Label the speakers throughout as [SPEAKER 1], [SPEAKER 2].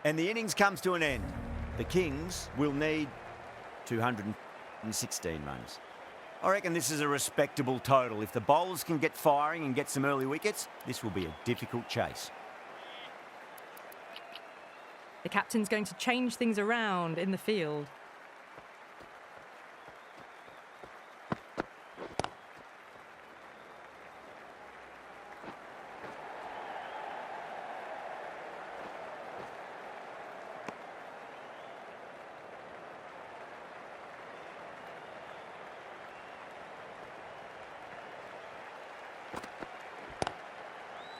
[SPEAKER 1] And the innings comes to an end. The Kings will need 216 runs. I reckon this is a respectable total. If the bowlers can get firing and get some early wickets, this will be a difficult chase.
[SPEAKER 2] The captain's going to change things around in the field.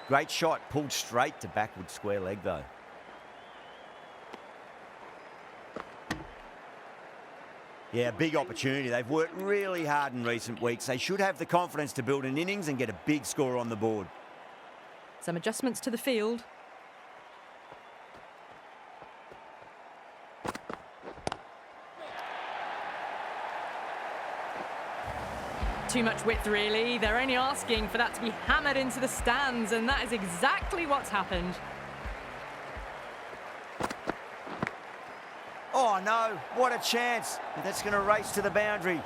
[SPEAKER 1] Great shot, pulled straight to backward square leg though. Yeah, big opportunity. They've worked really hard in recent weeks. They should have the confidence to build an innings and get a big score on the board.
[SPEAKER 2] Some adjustments to the field. Too much width, really. They're only asking for that to be hammered into the stands, and that is exactly what's happened.
[SPEAKER 1] Oh no, what a chance. That's going to race to the boundary.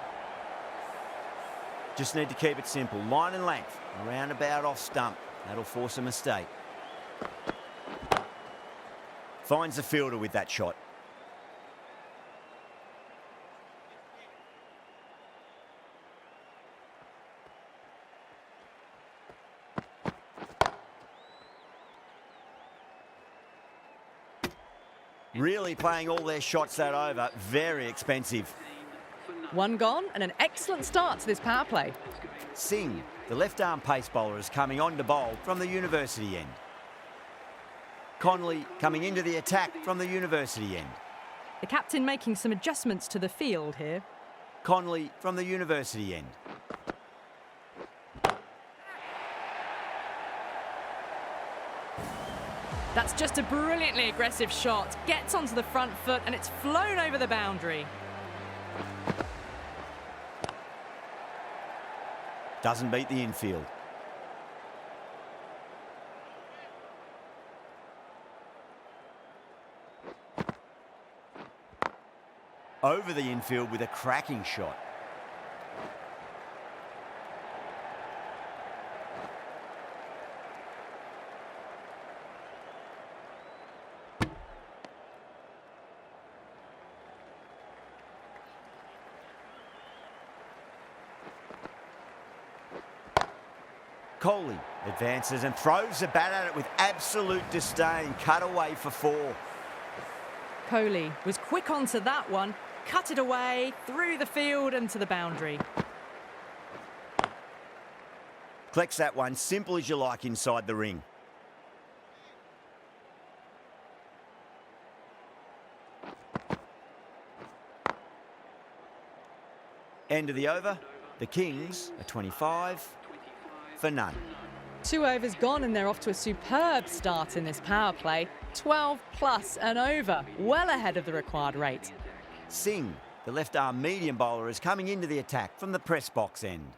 [SPEAKER 1] Just need to keep it simple. Line and length, roundabout off stump. That'll force a mistake. Finds the fielder with that shot. Really playing all their shots that over. Very expensive.
[SPEAKER 2] One gone and an excellent start to this power play.
[SPEAKER 1] Singh, the left-arm pace bowler, is coming on to bowl from the university end. Conley coming into the attack from the university end.
[SPEAKER 2] The captain making some adjustments to the field here.
[SPEAKER 1] Conley from the university end.
[SPEAKER 2] That's just a brilliantly aggressive shot. Gets onto the front foot and it's flown over the boundary.
[SPEAKER 1] Doesn't beat the infield. Over the infield with a cracking shot. Kohli advances and throws the bat at it with absolute disdain. Cut away for 4.
[SPEAKER 2] Kohli was quick onto that one, cut it away, through the field and to the boundary.
[SPEAKER 1] Collects that one, simple as you like inside the ring. End of the over. The Kings are 25 for none.
[SPEAKER 2] 2 overs gone and they're off to a superb start in this power play. 12 plus and over, well ahead of the required rate.
[SPEAKER 1] Singh, the left-arm medium bowler, is coming into the attack from the press box end.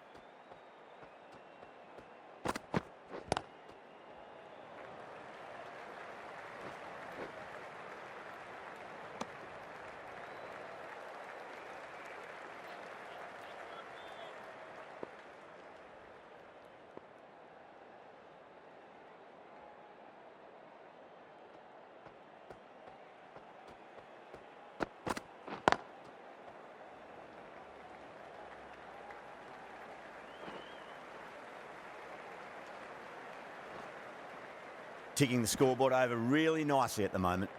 [SPEAKER 1] Ticking the scoreboard over really nicely at the moment.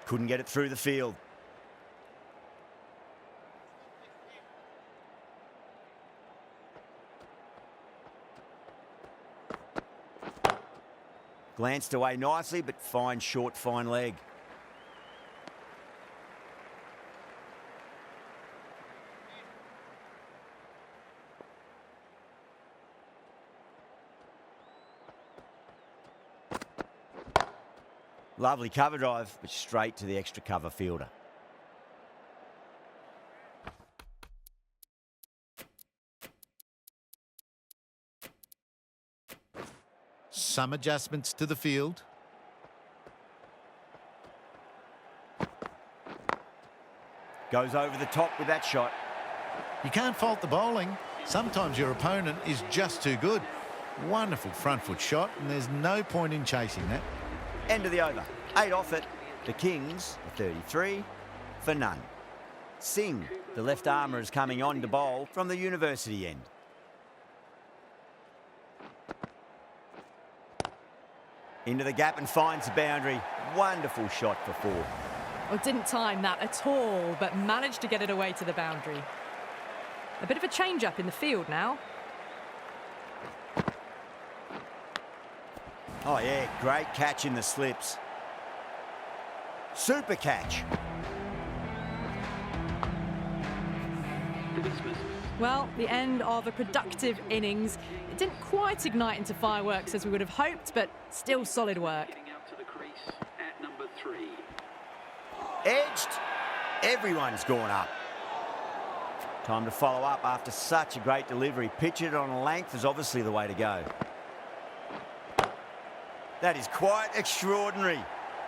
[SPEAKER 1] Couldn't get it through the field. Glanced away nicely, but fine short, fine leg. Lovely cover drive, but straight to the extra cover fielder.
[SPEAKER 3] some adjustments to the field.
[SPEAKER 1] Goes over the top with that shot.
[SPEAKER 3] You can't fault the bowling. Sometimes your opponent is just too good. Wonderful front foot shot, and there's no point in chasing that.
[SPEAKER 1] End of the over. 8 off it. The Kings are 33 for none. Singh, the left armour, is coming on to bowl from the University end. Into the gap and finds the boundary. Wonderful shot for 4.
[SPEAKER 2] Well, didn't time that at all, but managed to get it away to the boundary. A bit of a change-up in the field now.
[SPEAKER 1] Oh, yeah, great catch in the slips. Super catch.
[SPEAKER 2] Well, the end of a productive innings. It didn't quite ignite into fireworks as we would have hoped, but still solid work.
[SPEAKER 1] Edged. Everyone's gone up. Time to follow up after such a great delivery. Pitch it on a length is obviously the way to go. That is quite extraordinary.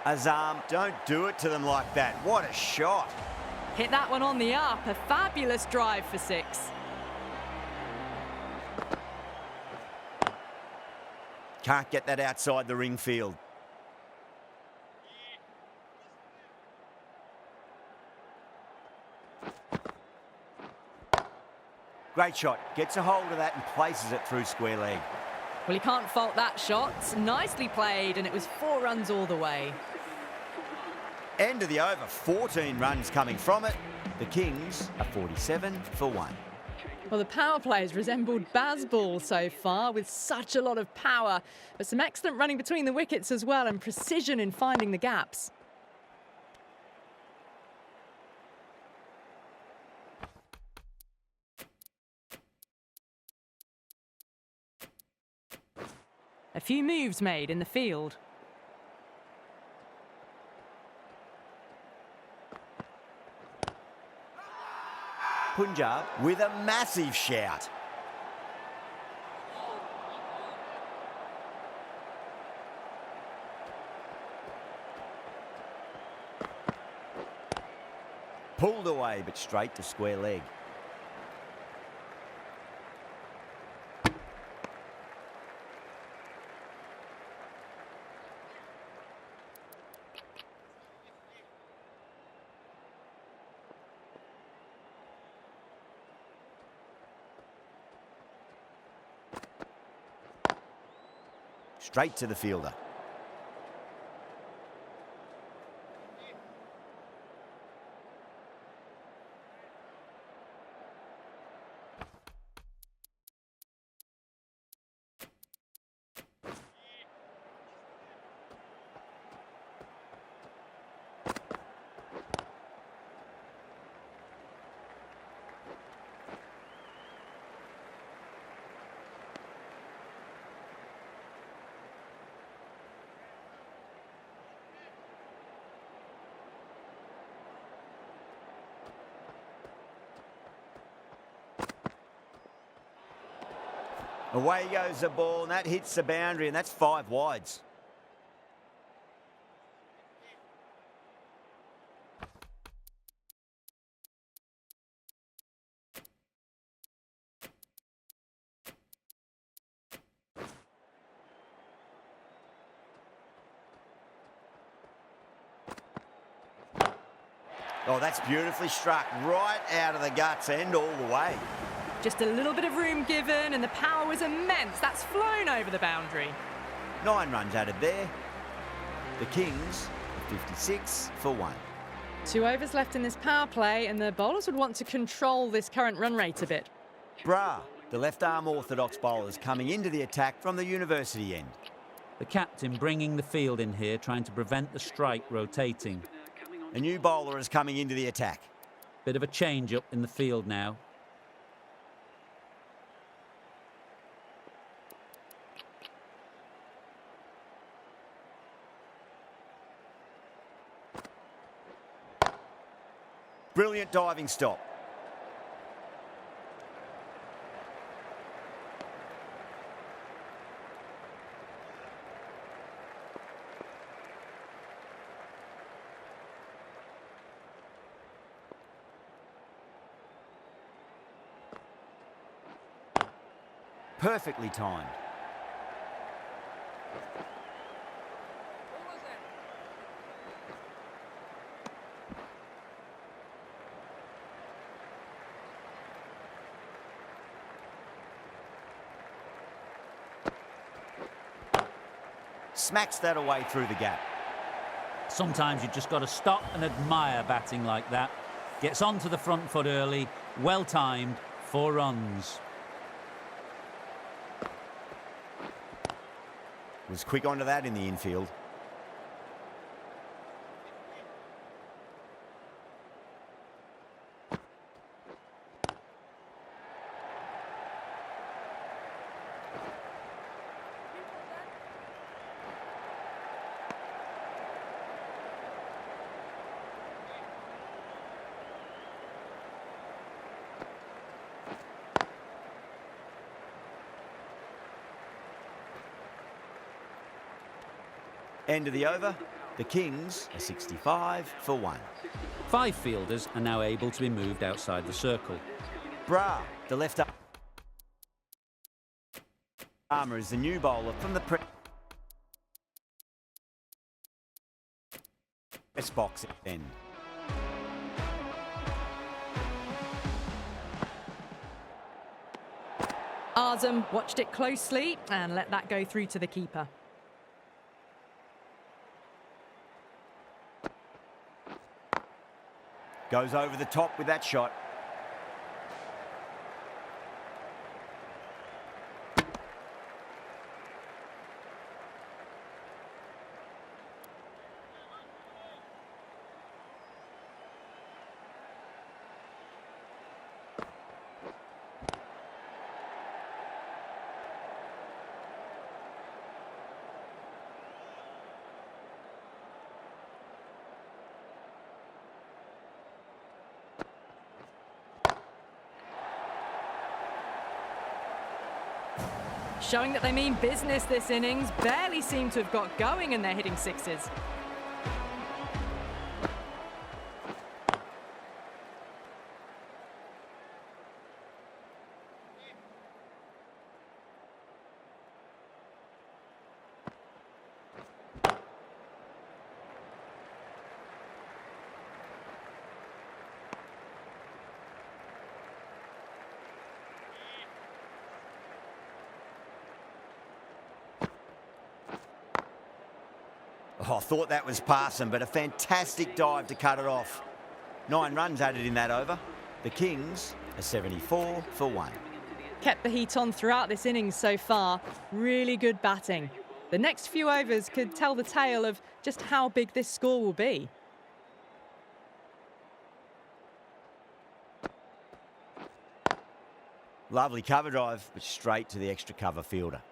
[SPEAKER 1] Azam, don't do it to them like that. What a shot.
[SPEAKER 2] Hit that one on the up. A fabulous drive for 6.
[SPEAKER 1] Can't get that outside the ring field. Great shot. Gets a hold of that and places it through square leg.
[SPEAKER 2] Well, you can't fault that shot. Nicely played, and it was 4 runs all the way.
[SPEAKER 1] End of the over. 14 runs coming from it. The Kings are 47 for 1.
[SPEAKER 2] Well, the power play has resembled Bazball so far, with such a lot of power, but some excellent running between the wickets as well, and precision in finding the gaps. A few moves made in the field.
[SPEAKER 1] Punjab with a massive shout. Pulled away, but straight to square leg. Straight to the fielder. Away goes the ball, and that hits the boundary, and that's 5 wides. Oh, that's beautifully struck, right out of the guts end all the way.
[SPEAKER 2] Just a little bit of room given, and the power was immense. That's flown over the boundary.
[SPEAKER 1] 9 runs added there. The Kings are 56 for 1.
[SPEAKER 2] 2 overs left in this power play, and the bowlers would want to control this current run rate a bit.
[SPEAKER 1] Bra, the left-arm orthodox bowlers coming into the attack from the University end.
[SPEAKER 4] The captain bringing the field in here, trying to prevent the strike rotating.
[SPEAKER 1] A new bowler is coming into the attack.
[SPEAKER 4] Bit of a change up in the field now.
[SPEAKER 1] Brilliant diving stop. Perfectly timed. Smacks that away through the gap.
[SPEAKER 4] Sometimes you've just got to stop and admire batting like that. Gets onto the front foot early, well timed, 4 runs.
[SPEAKER 1] Was quick onto that in the infield. End of the over. The Kings are 65 for 1.
[SPEAKER 4] 5 fielders are now able to be moved outside the circle.
[SPEAKER 1] Bra, the left armour, is the new bowler from the press box end.
[SPEAKER 2] Azam watched it closely and let that go through to the keeper.
[SPEAKER 1] Goes over the top with that shot.
[SPEAKER 2] Showing that they mean business this innings. Barely seem to have got going and they're hitting sixes.
[SPEAKER 1] Oh, I thought that was passing, but a fantastic dive to cut it off. 9 runs added in that over. The Kings are 74 for 1.
[SPEAKER 2] Kept the heat on throughout this innings so far. Really good batting. The next few overs could tell the tale of just how big this score will be.
[SPEAKER 1] Lovely cover drive, but straight to the extra cover fielder.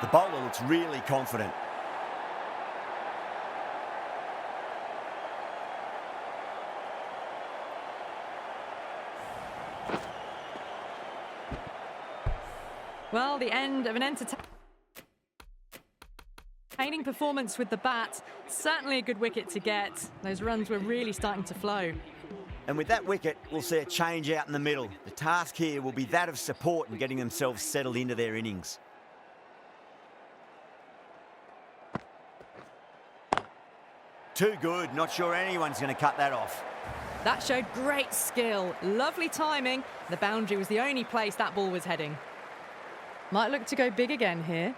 [SPEAKER 1] The bowler looks really confident.
[SPEAKER 2] Well, the end of an entertaining performance with the bat. Certainly a good wicket to get. Those runs were really starting to flow.
[SPEAKER 1] And with that wicket, we'll see a change out in the middle. The task here will be that of support and getting themselves settled into their innings. Too good. Not sure anyone's going to cut that off.
[SPEAKER 2] That showed great skill. Lovely timing. The boundary was the only place that ball was heading. Might look to go big again here.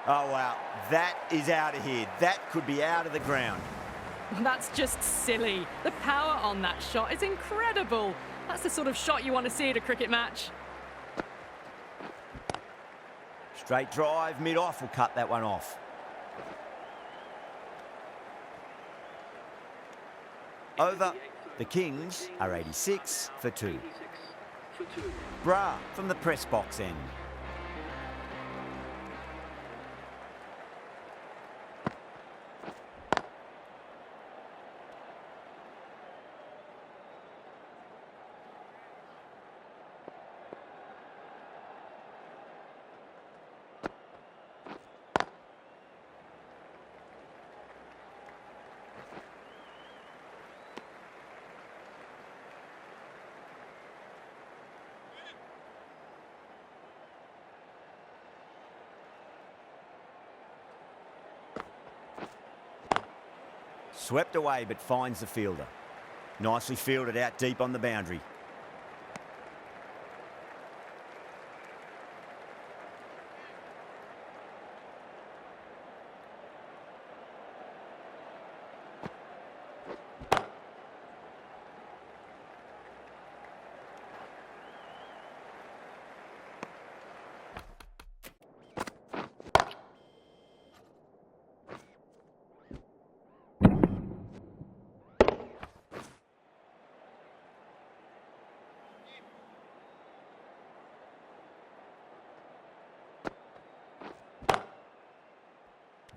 [SPEAKER 1] Oh, wow. That is out of here. That could be out of the ground.
[SPEAKER 2] That's just silly. The power on that shot is incredible. That's the sort of shot you want to see at a cricket match.
[SPEAKER 1] Straight drive, mid-off will cut that one off. Over The Kings are 86 for 2.
[SPEAKER 5] 86 for 2.
[SPEAKER 1] Bra from the press box end. Swept away but finds the fielder. Nicely fielded out deep on the boundary.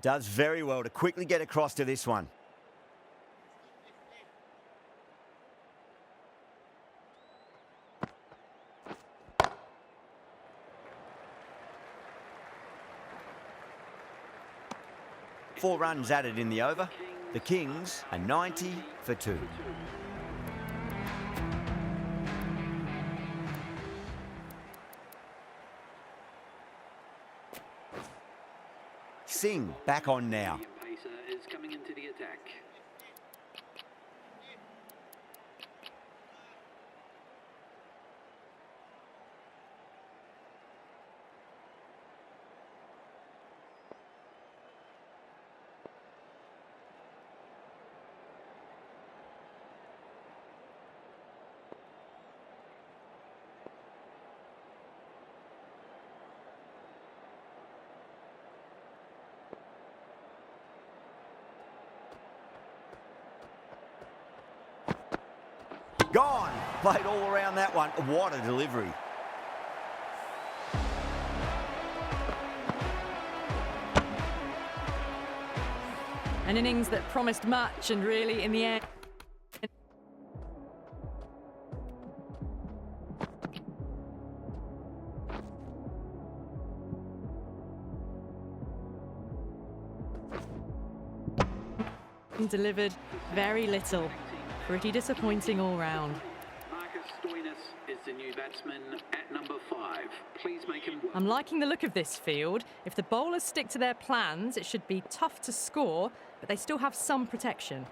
[SPEAKER 1] Does very well to quickly get across to this one. Four runs added in the over. The Kings are 90 for 2. Singh back on now.
[SPEAKER 5] Pacer is coming into the attack.
[SPEAKER 1] Gone. Played all around that one. What a delivery.
[SPEAKER 2] An innings that promised much and really in the end. Delivered very little. Pretty disappointing all round.
[SPEAKER 5] Marcus Stoinis is the new batsman at number 5. Please make him work.
[SPEAKER 2] I'm liking the look of this field. If the bowlers stick to their plans, it should be tough to score, but they still have some protection.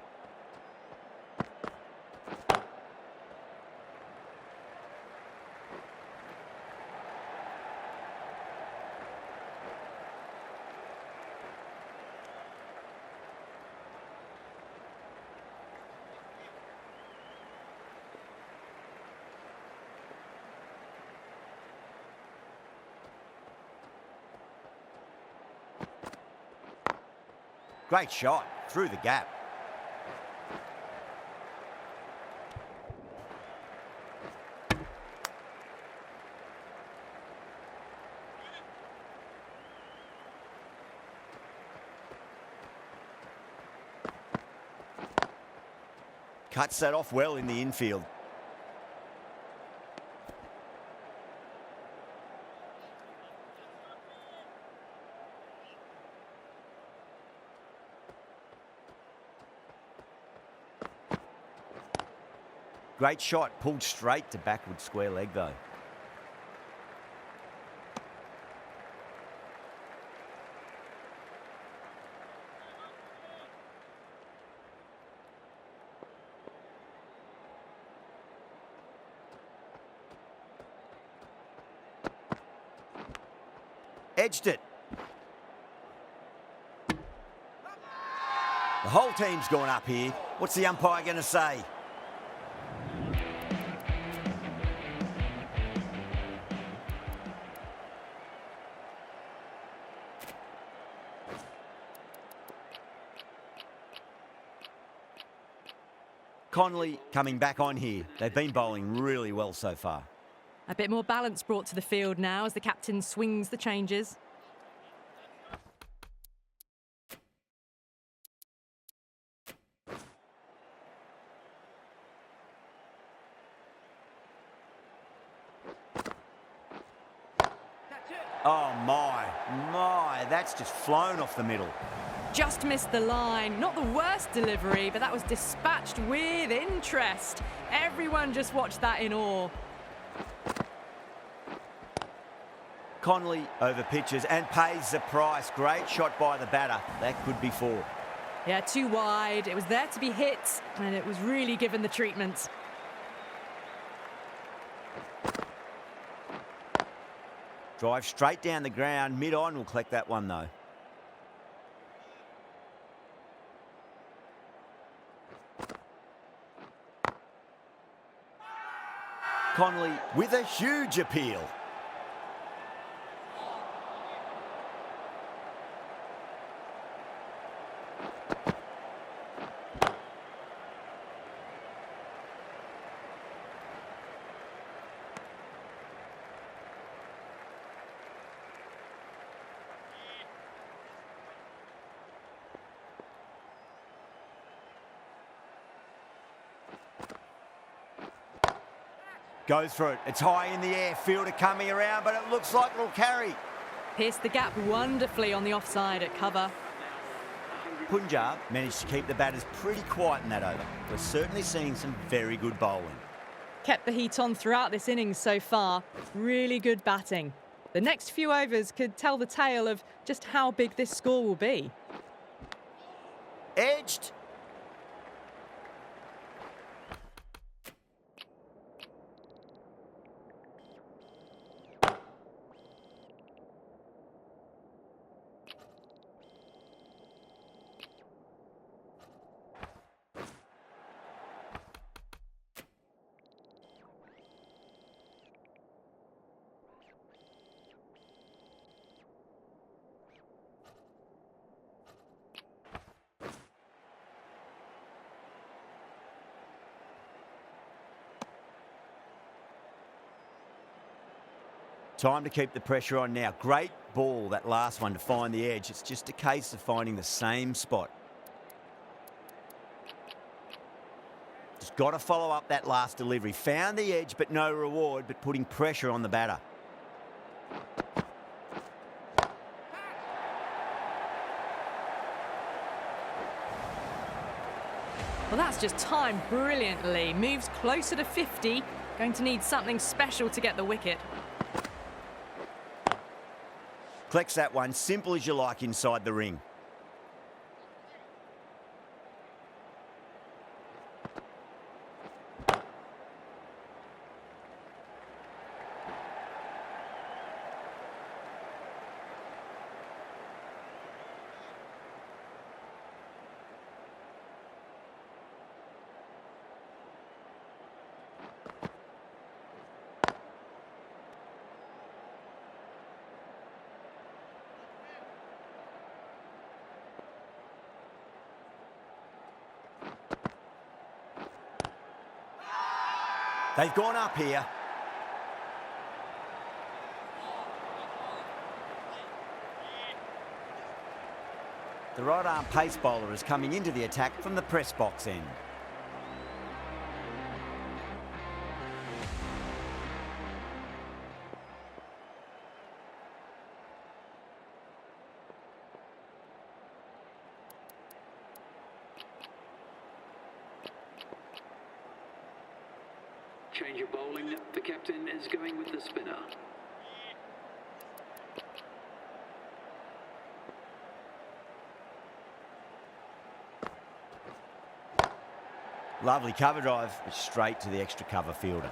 [SPEAKER 1] Great shot through the gap. Cuts that off well in the infield. Great shot, pulled straight to backward square leg though. Edged it. The whole team's gone up here. What's the umpire going to say? Conley coming back on here. They've been bowling really well so far.
[SPEAKER 2] A bit more balance brought to the field now as the captain swings the changes.
[SPEAKER 1] Oh my, that's just flown off the middle.
[SPEAKER 2] Just missed the line. Not the worst delivery, but that was dispatched with interest. Everyone just watched that in awe.
[SPEAKER 1] Conley over pitches and pays the price. Great shot by the batter. That could be 4.
[SPEAKER 2] Yeah, too wide. It was there to be hit, and it was really given the treatment.
[SPEAKER 1] Drive straight down the ground. Mid-on will collect that one though. Conley with a huge appeal. Goes for it. It's high in the air. Fielder coming around, but it looks like it'll carry.
[SPEAKER 2] Pierced the gap wonderfully on the offside at cover.
[SPEAKER 1] Punjab managed to keep the batters pretty quiet in that over. We're certainly seeing some very good bowling.
[SPEAKER 2] Kept the heat on throughout this innings so far. Really good batting. The next few overs could tell the tale of just how big this score will be.
[SPEAKER 1] Edged. Time to keep the pressure on now. Great ball, that last one, to find the edge. It's just a case of finding the same spot. Just got to follow up that last delivery. Found the edge, but no reward, but putting pressure on the batter.
[SPEAKER 2] Well, that's just timed brilliantly. Moves closer to 50. Going to need something special to get the wicket.
[SPEAKER 1] Collects that one, simple as you like inside the ring. They've gone up here. The right-arm pace bowler is coming into the attack from the press box end.
[SPEAKER 5] Change of bowling. The captain is going with the spinner.
[SPEAKER 1] Lovely cover drive, but straight to the extra cover fielder.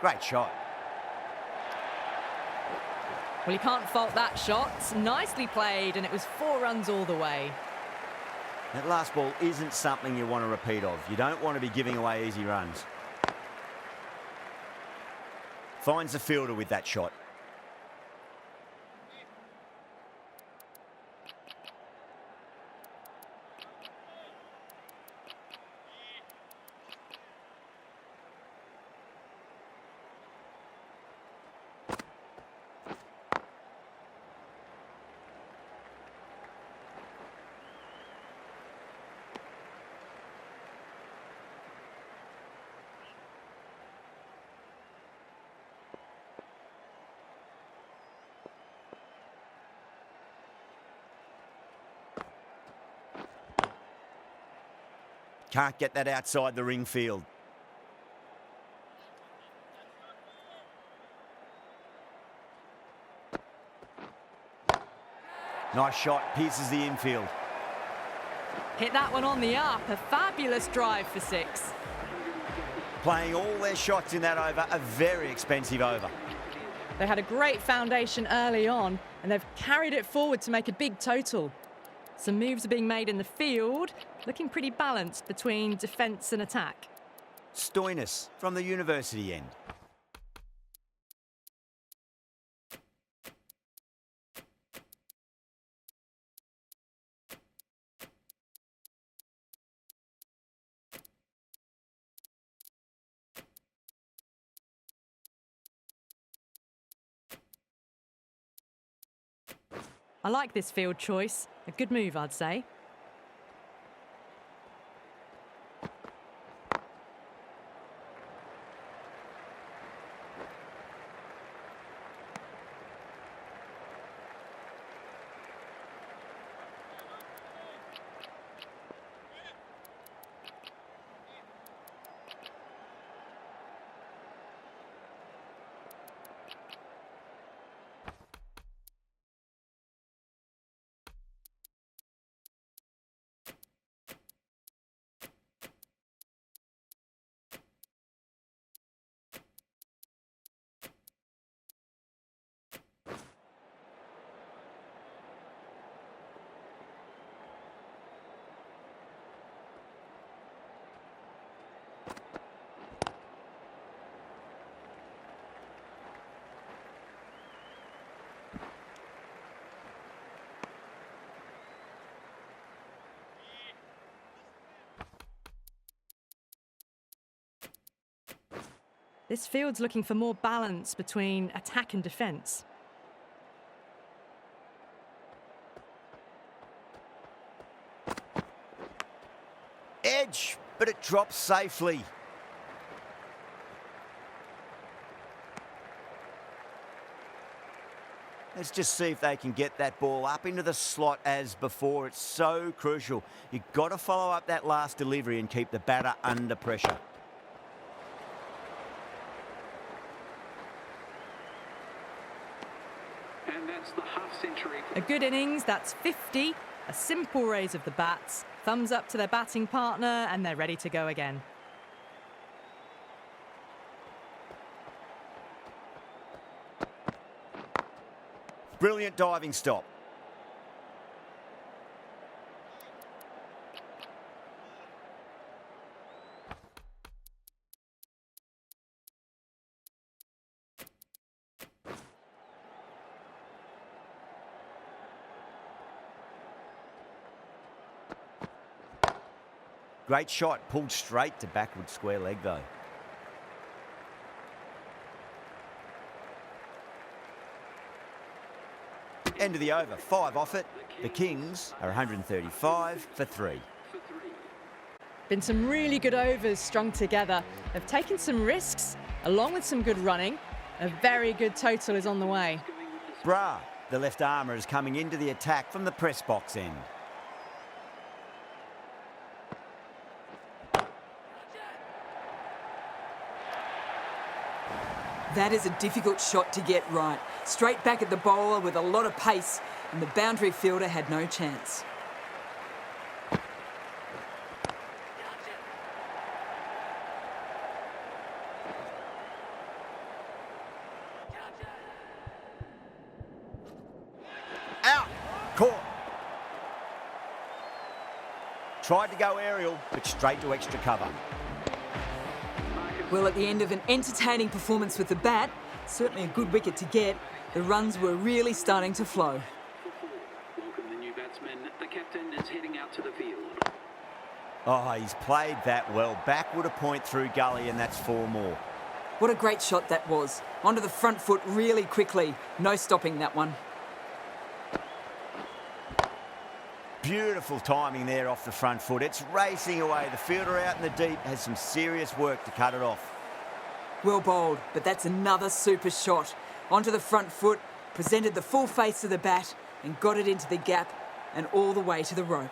[SPEAKER 1] Great shot.
[SPEAKER 2] Well, you can't fault that shot. Nicely played, and it was 4 runs all the way.
[SPEAKER 1] That last ball isn't something you want to repeat of. You don't want to be giving away easy runs. Finds the fielder with that shot. Can't get that outside the ring field. Nice shot, pierces the infield.
[SPEAKER 2] Hit that one on the up. A fabulous drive for 6.
[SPEAKER 1] Playing all their shots in that over, a very expensive over.
[SPEAKER 2] They had a great foundation early on, and they've carried it forward to make a big total. Some moves are being made in the field, looking pretty balanced between defence and attack.
[SPEAKER 1] Stoinis from the university end.
[SPEAKER 2] I like this field choice. A good move, I'd say. This field's looking for more balance between attack and defence.
[SPEAKER 1] Edge, but it drops safely. Let's just see if they can get that ball up into the slot as before. It's so crucial. You've got to follow up that last delivery and keep the batter under pressure.
[SPEAKER 5] And that's the half century.
[SPEAKER 2] A good innings, that's 50. A simple raise of the bats. Thumbs up to their batting partner, and they're ready to go again.
[SPEAKER 1] Brilliant diving stop. Great shot, pulled straight to backward square leg though. End of the over, 5 off it. The Kings are 135 for 3.
[SPEAKER 2] Been some really good overs strung together. They've taken some risks, along with some good running. A very good total is on the way.
[SPEAKER 1] Bra, the left armour, is coming into the attack from the press box end.
[SPEAKER 6] That is a difficult shot to get right. Straight back at the bowler with a lot of pace, and the boundary fielder had no chance.
[SPEAKER 1] Out, caught. Tried to go aerial, but straight to extra cover.
[SPEAKER 6] Well, at the end of an entertaining performance with the bat, certainly a good wicket to get, the runs were really starting to flow.
[SPEAKER 5] Welcome the new batsman. The captain is heading out to the field.
[SPEAKER 1] Oh, he's played that well. Backward a point through gully, and that's 4 more.
[SPEAKER 6] What a great shot that was. Onto the front foot really quickly. No stopping that one.
[SPEAKER 1] Beautiful timing there off the front foot. It's racing away. The fielder out in the deep has some serious work to cut it off.
[SPEAKER 6] Well bowled, but that's another super shot. Onto the front foot, presented the full face of the bat and got it into the gap and all the way to the rope.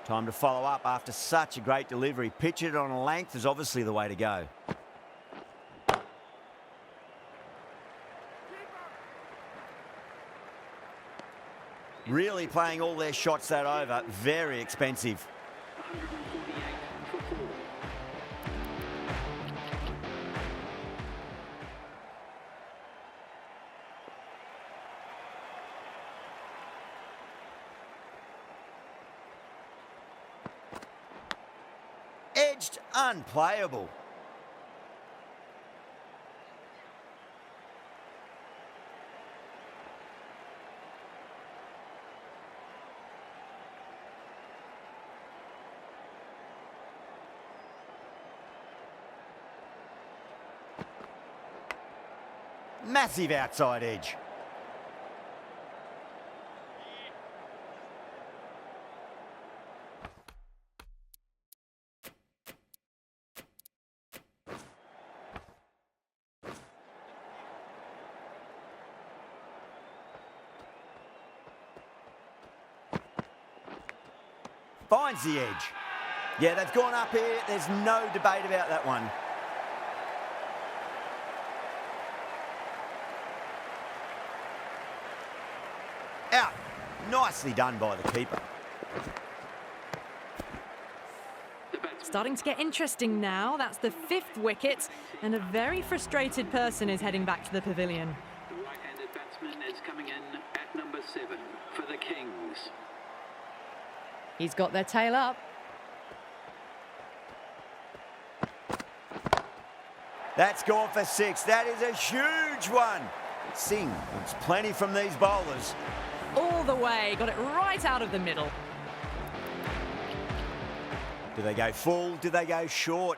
[SPEAKER 1] Time to follow up after such a great delivery. Pitch it on a length is obviously the way to go. Really playing all their shots that over. Very expensive.
[SPEAKER 5] 148 for 4.
[SPEAKER 1] Edged, unplayable. Massive outside edge. Finds the edge. Yeah, they've gone up here. There's no debate about that one. Out. Nicely done by the keeper.
[SPEAKER 2] Starting to get interesting now. That's the 5th wicket, and a very frustrated person is heading back to the pavilion.
[SPEAKER 5] The right-handed batsman is coming in at number 7 for the Kings.
[SPEAKER 2] He's got their tail up.
[SPEAKER 1] That's gone for 6. That is a huge one. Singh wants plenty from these bowlers.
[SPEAKER 2] All the way, got it right out of the middle.
[SPEAKER 1] Do they go full? Do they go short?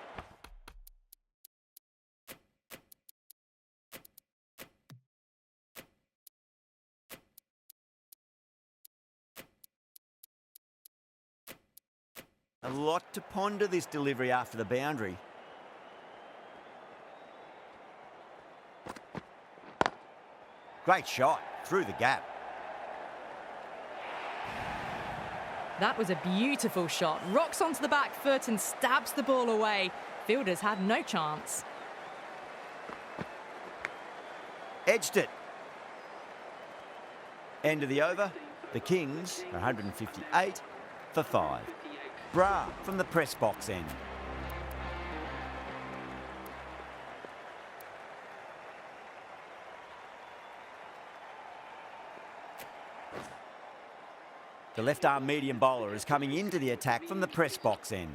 [SPEAKER 1] A lot to ponder this delivery after the boundary. Great shot through the gap.
[SPEAKER 2] That was a beautiful shot. Rocks onto the back foot and stabs the ball away. Fielders had no chance.
[SPEAKER 1] Edged it. End of the over. The Kings are 158 for 5. Bra from the press box end. The left-arm medium bowler is coming into the attack from the press box end.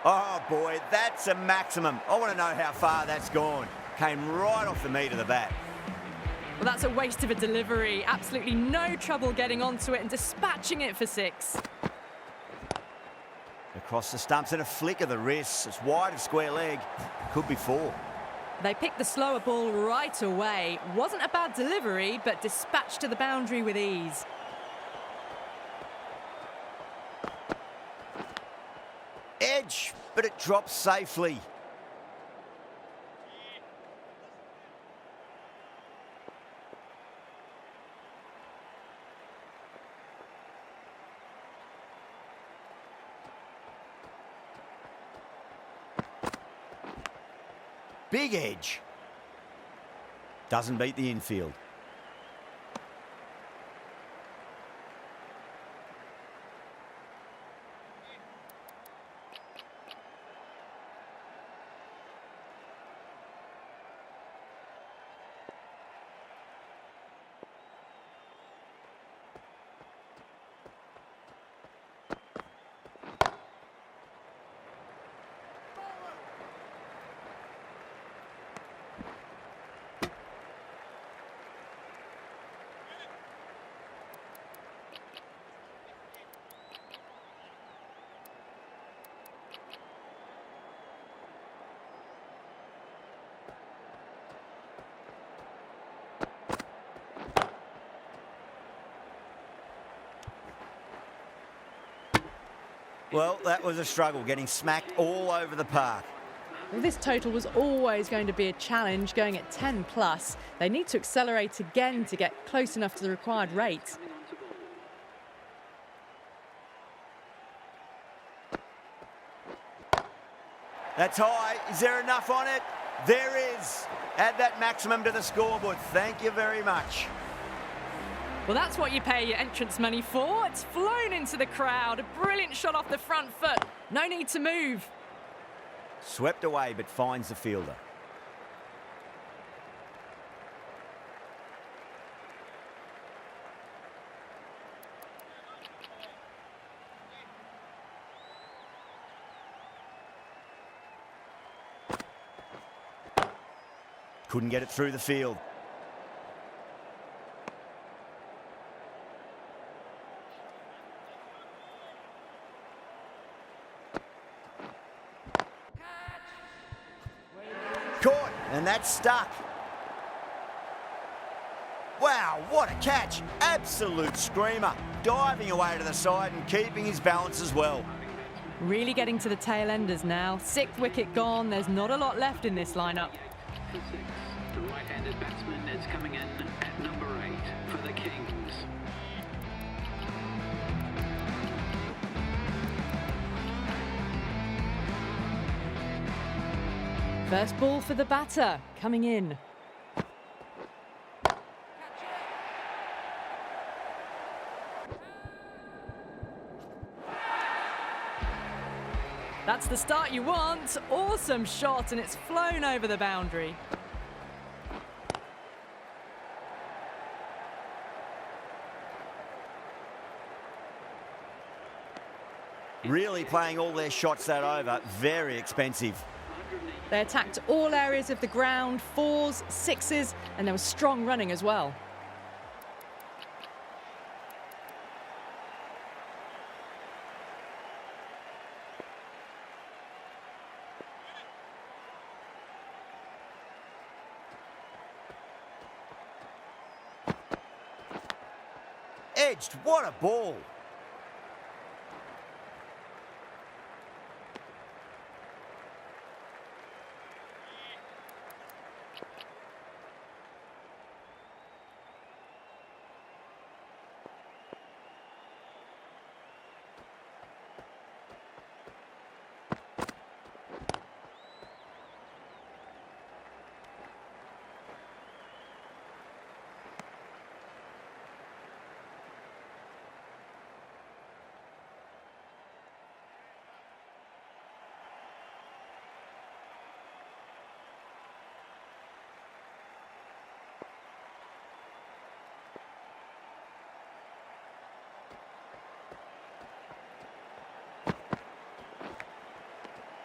[SPEAKER 1] Oh boy, that's a maximum. I want to know how far that's gone. Came right off the meat of the bat.
[SPEAKER 2] Well, that's a waste of a delivery. Absolutely no trouble getting onto it and dispatching it for 6.
[SPEAKER 1] Across the stumps and a flick of the wrist. It's wide of square leg. Could be 4.
[SPEAKER 2] They picked the slower ball right away. Wasn't a bad delivery, but dispatched to the boundary with ease.
[SPEAKER 1] Edge, but it drops safely. Big edge. Doesn't beat the infield. Well, that was a struggle, getting smacked all over the park.
[SPEAKER 2] Well, this total was always going to be a challenge, going at 10 plus. They need to accelerate again to get close enough to the required rate.
[SPEAKER 5] Coming on to ball.
[SPEAKER 1] That's high. Is there enough on it? There is. Add that maximum to the scoreboard. Thank you very much.
[SPEAKER 2] Well, that's what you pay your entrance money for. It's flown into the crowd. A brilliant shot off the front foot. No need to move.
[SPEAKER 1] Swept away, but finds the fielder. Couldn't get it through the field. Caught, and that's stuck. Wow, what a catch. Absolute screamer. Diving away to the side and keeping his balance as well.
[SPEAKER 2] Really getting to the tail enders now. Sixth wicket gone. There's not a lot left in this lineup.
[SPEAKER 5] For 6, the right-handed batsman is coming in at number 8 for the Kings.
[SPEAKER 2] First ball for the batter, coming in. That's the start you want. Awesome shot, and it's flown over the boundary.
[SPEAKER 1] Really playing all their shots that over. Very expensive.
[SPEAKER 2] They attacked all areas of the ground, 4s, 6s, and there was strong running as well.
[SPEAKER 1] Edged, what a ball.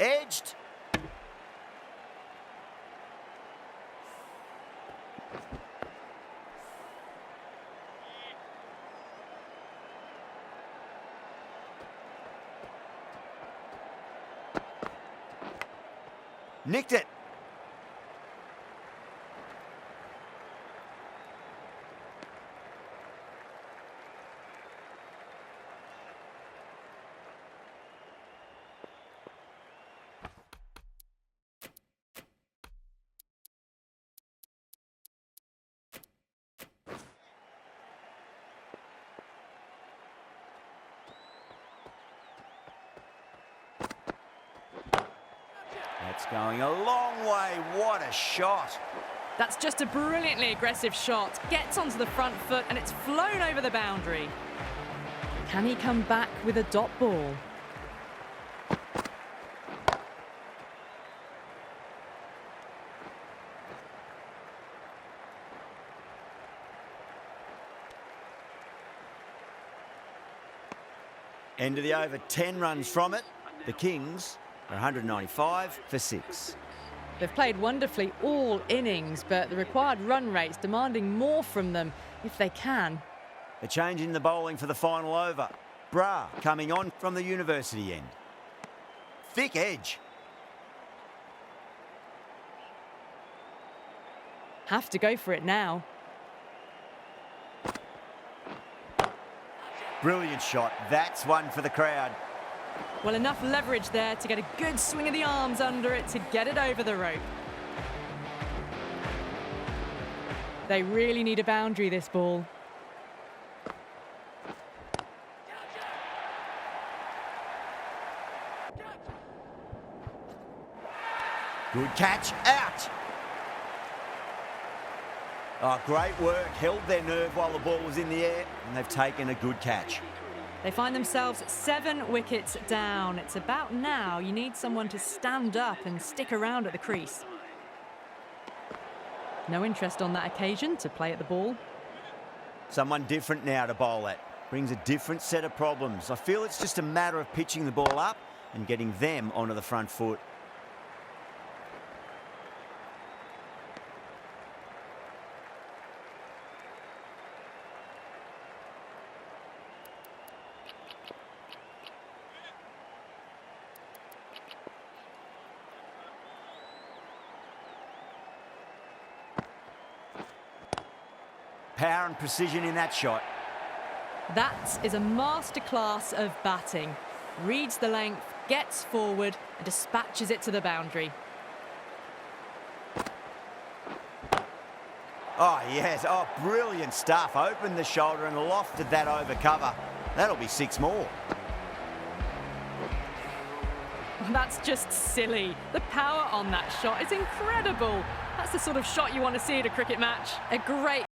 [SPEAKER 1] Edged. Nicked it. That's going a long way. What a shot.
[SPEAKER 2] That's just a brilliantly aggressive shot. Gets onto the front foot and it's flown over the boundary. Can he come back with a dot ball?
[SPEAKER 1] End of the over, 10 runs from it. The Kings are 195 for 6.
[SPEAKER 2] They've played wonderfully all innings, but the required run rate's demanding more from them if they can.
[SPEAKER 1] A change in the bowling for the final over. Bra coming on from the University end. Thick edge.
[SPEAKER 2] Have to go for it now.
[SPEAKER 1] Brilliant shot. That's one for the crowd.
[SPEAKER 2] Well, enough leverage there to get a good swing of the arms under it to get it over the rope. They really need a boundary, this ball.
[SPEAKER 1] Good catch, out. Oh, great work. Held their nerve while the ball was in the air, and they've taken a good catch.
[SPEAKER 2] They find themselves 7 wickets down. It's about now you need someone to stand up and stick around at the crease. No interest on that occasion to play at the ball.
[SPEAKER 1] Someone different now to bowl at. Brings a different set of problems. I feel it's just a matter of pitching the ball up and getting them onto the front foot. Power and precision in that shot.
[SPEAKER 2] That is a masterclass of batting. Reads the length, gets forward and dispatches it to the boundary.
[SPEAKER 1] Oh, yes. Oh, brilliant stuff. Opened the shoulder and lofted that over cover. That'll be 6 more.
[SPEAKER 2] That's just silly. The power on that shot is incredible. That's the sort of shot you want to see at a cricket match. A great